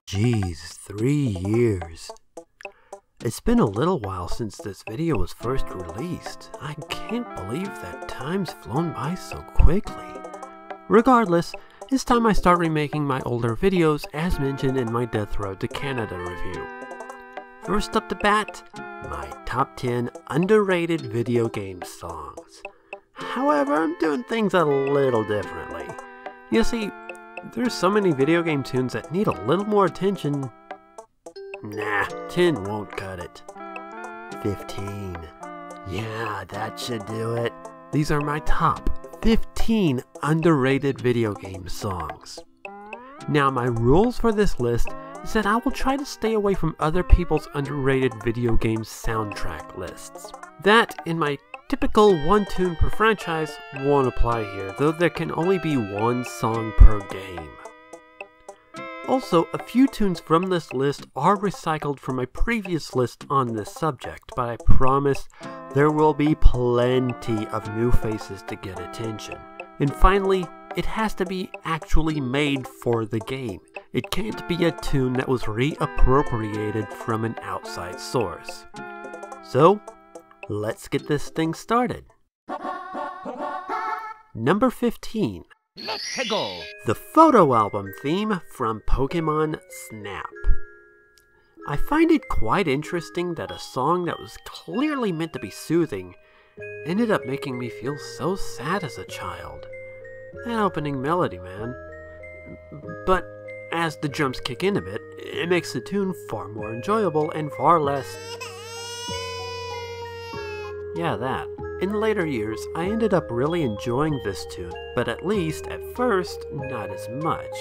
Geez, 3 years. It's been a little while since this video was first released. I can't believe that time's flown by so quickly. Regardless, it's time I start remaking my older videos as mentioned in my Death Road to Canada review. First up the bat, my top 10 underrated video game songs. However, I'm doing things a little differently. You see, there's so many video game tunes that need a little more attention. Nah, 10 won't cut it. 15. Yeah, that should do it. These are my top 15 underrated video game songs. Now, my rules for this list is that I will try to stay away from other people's underrated video game soundtrack lists. That, in my typical one tune per franchise, won't apply here, though there can only be one song per game. Also, a few tunes from this list are recycled from my previous list on this subject, but I promise there will be plenty of new faces to get attention. And finally, it has to be actually made for the game. It can't be a tune that was reappropriated from an outside source. So, let's get this thing started. Number 15. Let's go! The photo album theme from Pokemon Snap. I find it quite interesting that a song that was clearly meant to be soothing ended up making me feel so sad as a child. That opening melody, man. But as the drums kick in a bit, it makes the tune far more enjoyable and far less... yeah, that. In later years, I ended up really enjoying this tune, but at least at first, not as much.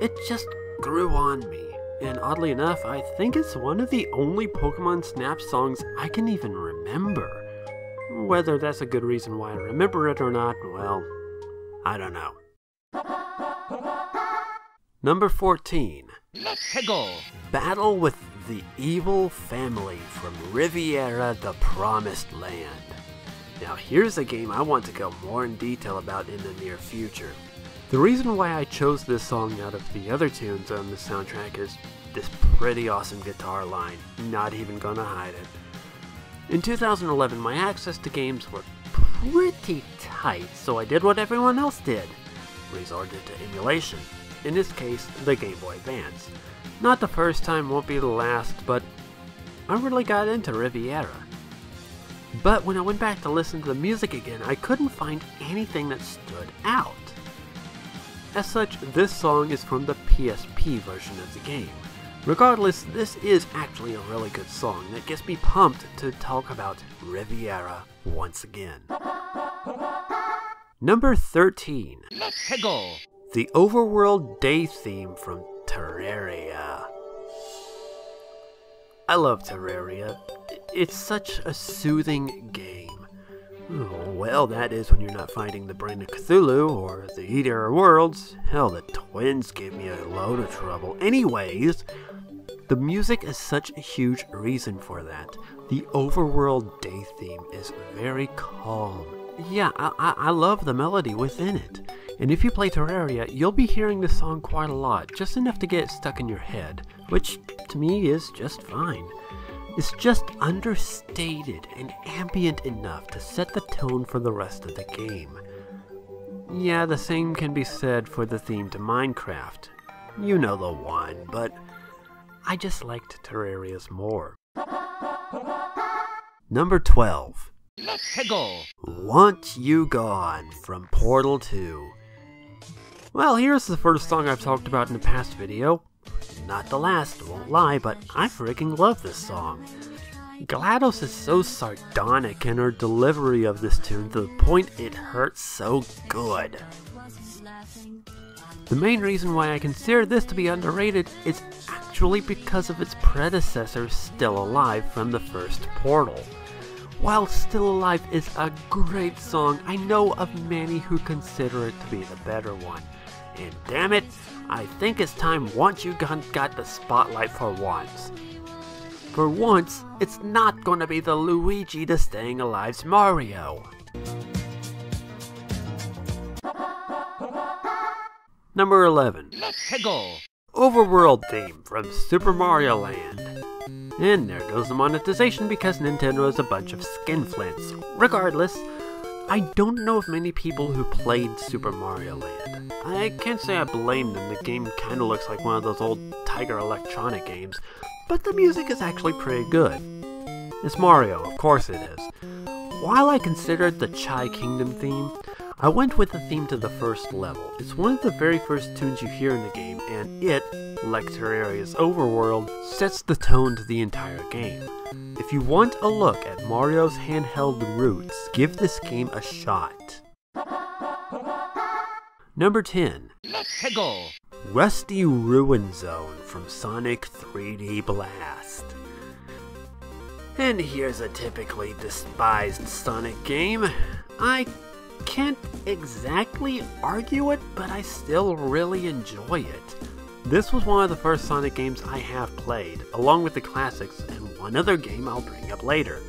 It just grew on me, and oddly enough, I think it's one of the only Pokemon Snap songs I can even remember. Whether that's a good reason why I remember it or not, well, I don't know. Number 14. Let's go! Battle with the Evil Family from Riviera: The Promised Land. Now here's a game I want to go more in detail about in the near future. The reason why I chose this song out of the other tunes on the soundtrack is this pretty awesome guitar line, not even gonna hide it. In 2011, my access to games were pretty tight, so I did what everyone else did. Resorted to emulation. In this case, the Game Boy Advance. Not the first time, won't be the last, but I really got into Riviera. But when I went back to listen to the music again, I couldn't find anything that stood out. As such, this song is from the PSP version of the game. Regardless, this is actually a really good song that gets me pumped to talk about Riviera once again. Number 13. Let's go! The Overworld Day theme from Terraria. I love Terraria. It's such a soothing game. Oh, well, that is when you're not fighting the Brain of Cthulhu or the Eater of Worlds. Hell, the twins gave me a load of trouble. Anyways, the music is such a huge reason for that. The Overworld Day theme is very calm. Yeah, I love the melody within it. And if you play Terraria, you'll be hearing this song quite a lot, just enough to get it stuck in your head, which to me is just fine. It's just understated and ambient enough to set the tone for the rest of the game. Yeah, the same can be said for the theme to Minecraft. You know the one, but I just liked Terraria's more. Number 12. Let's go! Want You Gone from Portal 2. Well, here's the first song I've talked about in the past video. Not the last, won't lie, but I freaking love this song. GLaDOS is so sardonic in her delivery of this tune to the point it hurts so good. The main reason why I consider this to be underrated is actually because of its predecessor, Still Alive, from the first Portal. While Still Alive is a great song, I know of many who consider it to be the better one. And damn it, I think it's time Want You Gone got the spotlight for once. For once, it's not gonna be the Luigi to Staying Alive's Mario. Number 11. 해골, Overworld theme from Super Mario Land. And there goes the monetization because Nintendo has a bunch of skinflints. Regardless, I don't know of many people who played Super Mario Land. I can't say I blame them, the game kinda looks like one of those old Tiger Electronic games, but the music is actually pretty good. It's Mario, of course it is. While I considered the Chai Kingdom theme, I went with the theme to the first level. It's one of the very first tunes you hear in the game, and it, like Terraria's Overworld, sets the tone to the entire game. If you want a look at Mario's handheld roots, give this game a shot. Number 10. 해골, Rusty Ruin Zone from Sonic 3D Blast. And here's a typically despised Sonic game. I can't exactly argue it, but I still really enjoy it. This was one of the first Sonic games I have played, along with the classics and one other game I'll bring up later.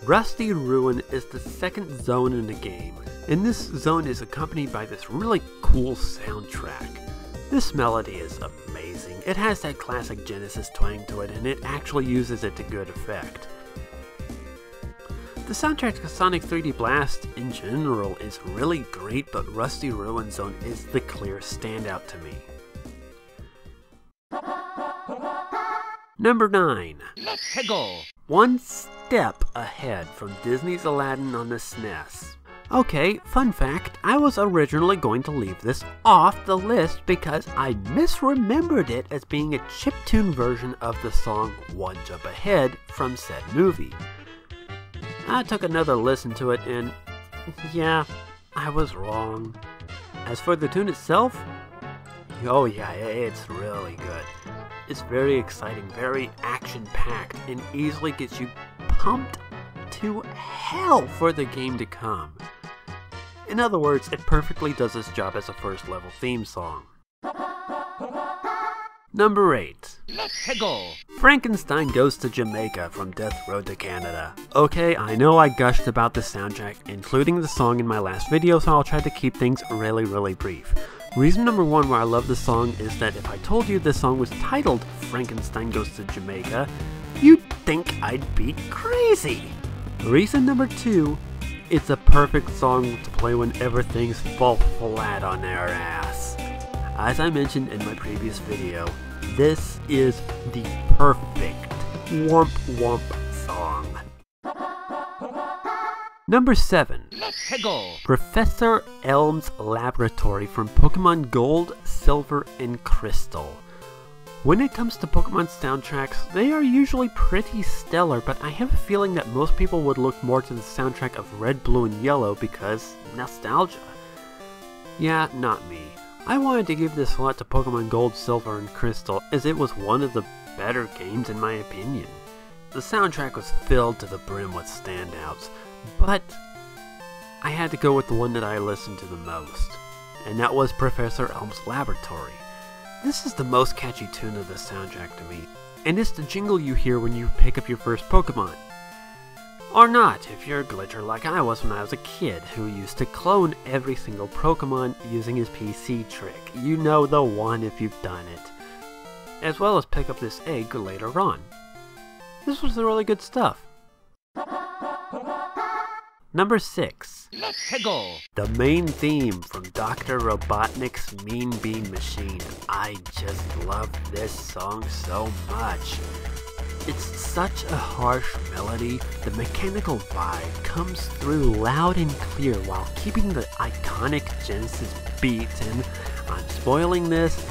Rusty Ruin is the second zone in the game, and this zone is accompanied by this really cool soundtrack. This melody is amazing. It has that classic Genesis twang to it, and it actually uses it to good effect. The soundtrack to Sonic 3D Blast in general is really great, but Rusty Ruin Zone is the clear standout to me. Number 9. 해골, One step ahead from Disney's Aladdin on the SNES. Okay, fun fact, I was originally going to leave this off the list because I misremembered it as being a chiptune version of the song One Jump Ahead from said movie. I took another listen to it and, yeah, I was wrong. As for the tune itself, oh yeah, it's really good. It's very exciting, very action-packed, and easily gets you pumped to hell for the game to come. In other words, it perfectly does its job as a first-level theme song. Number 8. 해골, Frankenstein Goes to Jamaica from Death Road to Canada. Okay, I know I gushed about the soundtrack, including the song in my last video, so I'll try to keep things really brief. Reason number 1 why I love this song is that if I told you this song was titled Frankenstein Goes to Jamaica, you'd think I'd be crazy. Reason number 2, it's a perfect song to play whenever things fall flat on their ass. As I mentioned in my previous video, this is the perfect womp womp song. Number 7. 해골, Professor Elm's Laboratory from Pokemon Gold, Silver, and Crystal. When it comes to Pokemon soundtracks, they are usually pretty stellar, but I have a feeling that most people would look more to the soundtrack of Red, Blue, and Yellow because nostalgia. Yeah, not me. I wanted to give this slot to Pokemon Gold, Silver, and Crystal as it was one of the better games in my opinion. The soundtrack was filled to the brim with standouts, but I had to go with the one that I listened to the most, and that was Professor Elm's Laboratory. This is the most catchy tune of the soundtrack to me, and it's the jingle you hear when you pick up your first Pokemon. Or not, if you're a glitcher like I was when I was a kid, who used to clone every single Pokemon using his PC trick. You know the one if you've done it. As well as pick up this egg later on. This was really good stuff. Number 6. 해골, The main theme from Dr. Robotnik's Mean Bean Machine. I just love this song so much. It's such a harsh melody. The mechanical vibe comes through loud and clear while keeping the iconic Genesis beat, and I'm spoiling this.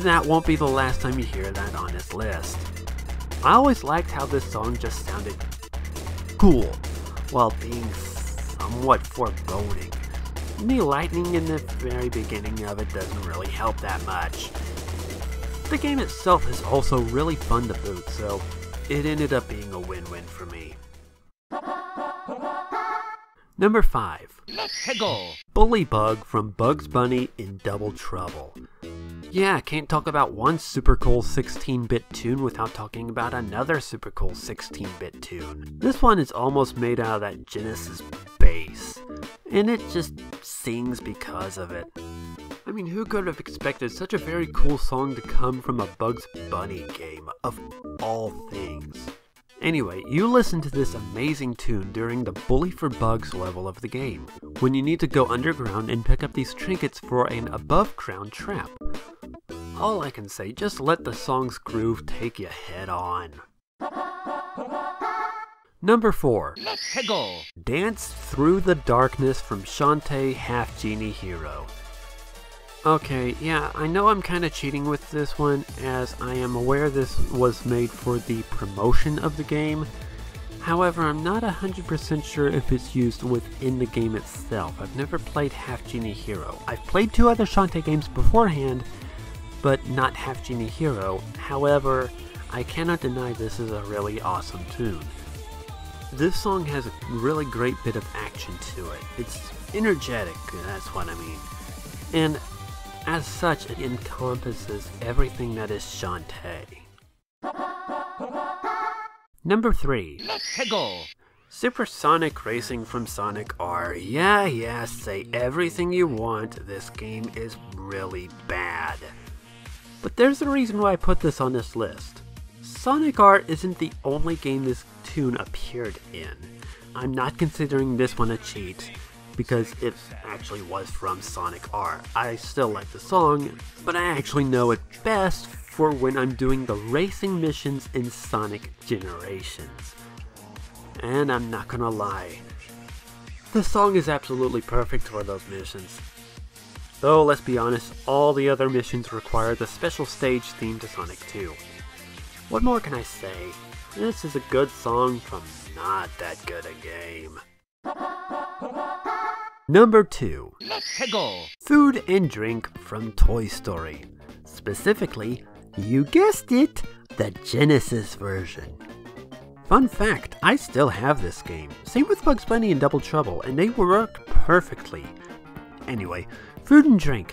That won't be the last time you hear that on this list. I always liked how this song just sounded cool while being somewhat foreboding. The lightning in the very beginning of it doesn't really help that much. The game itself is also really fun to boot, so it ended up being a win-win for me. Number 5. 해골, Bullybug from Bugs Bunny in Double Trouble. Yeah, can't talk about one super cool 16-bit tune without talking about another super cool 16-bit tune. This one is almost made out of that Genesis bass, and it just sings because of it. I mean, who could have expected such a very cool song to come from a Bugs Bunny game, of all things? Anyway, you listen to this amazing tune during the Bully for Bugs level of the game, when you need to go underground and pick up these trinkets for an above-ground trap. All I can say, just let the song's groove take you head on. Number 4. Let's go. Dance Through the Darkness from Shantae Half Genie Hero. Okay, yeah, I know I'm kinda cheating with this one, as I am aware this was made for the promotion of the game. However, I'm not 100% sure if it's used within the game itself. I've never played Half Genie Hero. I've played 2 other Shantae games beforehand, but not Half Genie Hero. However, I cannot deny this is a really awesome tune. This song has a really great bit of action to it. It's energetic, that's what I mean. And as such, it encompasses everything that is Shantae. Number 3. Let's go. Supersonic Racing from Sonic R. Yeah, say everything you want, this game is really bad. But there's a reason why I put this on this list. Sonic R isn't the only game this tune appeared in. I'm not considering this one a cheat, because it actually was from Sonic R. I still like the song, but I actually know it best for when I'm doing the racing missions in Sonic Generations. And I'm not gonna lie, the song is absolutely perfect for those missions. Though, let's be honest, all the other missions require the special stage theme to Sonic 2. What more can I say? This is a good song from not that good a game. Number 2. Let's go. Food and Drink from Toy Story. Specifically, you guessed it, the Genesis version. Fun fact, I still have this game. Same with Bugs Bunny and Double Trouble, and they work perfectly. Anyway, Food and Drink.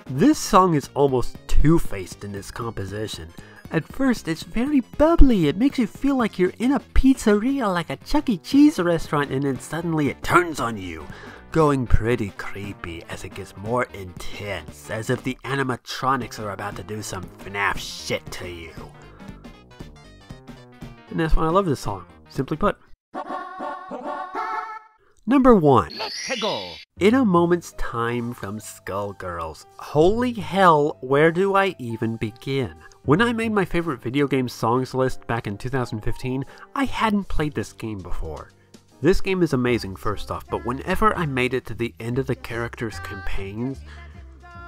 This song is almost two-faced in its composition. At first, it's very bubbly. It makes you feel like you're in a pizzeria like a Chuck E. Cheese restaurant, and then suddenly it turns on you, going pretty creepy as it gets more intense, as if the animatronics are about to do some FNAF shit to you. And that's why I love this song, simply put. Number 1. Let's go. In a Moment's Time from Skullgirls. Holy hell, where do I even begin? When I made my favorite video game songs list back in 2015, I hadn't played this game before. This game is amazing first off, but whenever I made it to the end of the characters' campaigns,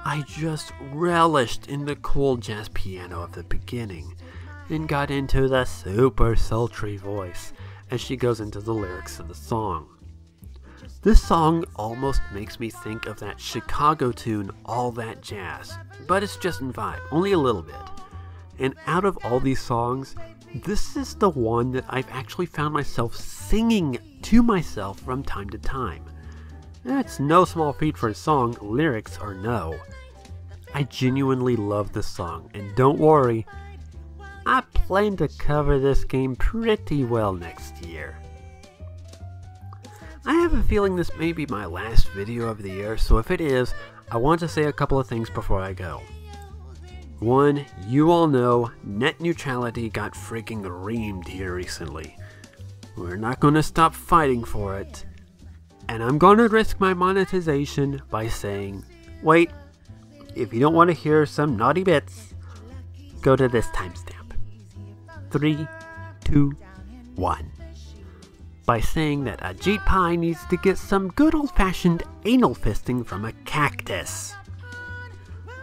I just relished in the cool jazz piano of the beginning, and got into the super sultry voice as she goes into the lyrics of the song. This song almost makes me think of that Chicago tune, All That Jazz, but it's just in vibe, only a little bit. And out of all these songs, this is the one that I've actually found myself singing to myself from time to time. That's no small feat for a song, lyrics or no. I genuinely love this song, and don't worry, I plan to cover this game pretty well next year. I have a feeling this may be my last video of the year, so if it is, I want to say a couple of things before I go. 1, you all know net neutrality got freaking reamed here recently. We're not going to stop fighting for it. And I'm going to risk my monetization by saying, wait, if you don't want to hear some naughty bits, go to this timestamp. 3, 2, 1. By saying that Ajit Pai needs to get some good old-fashioned anal fisting from a cactus.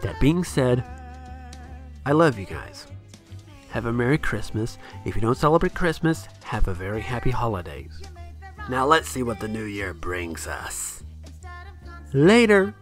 That being said, I love you guys. Have a Merry Christmas. If you don't celebrate Christmas, have a very happy holidays. Now let's see what the new year brings us. Later!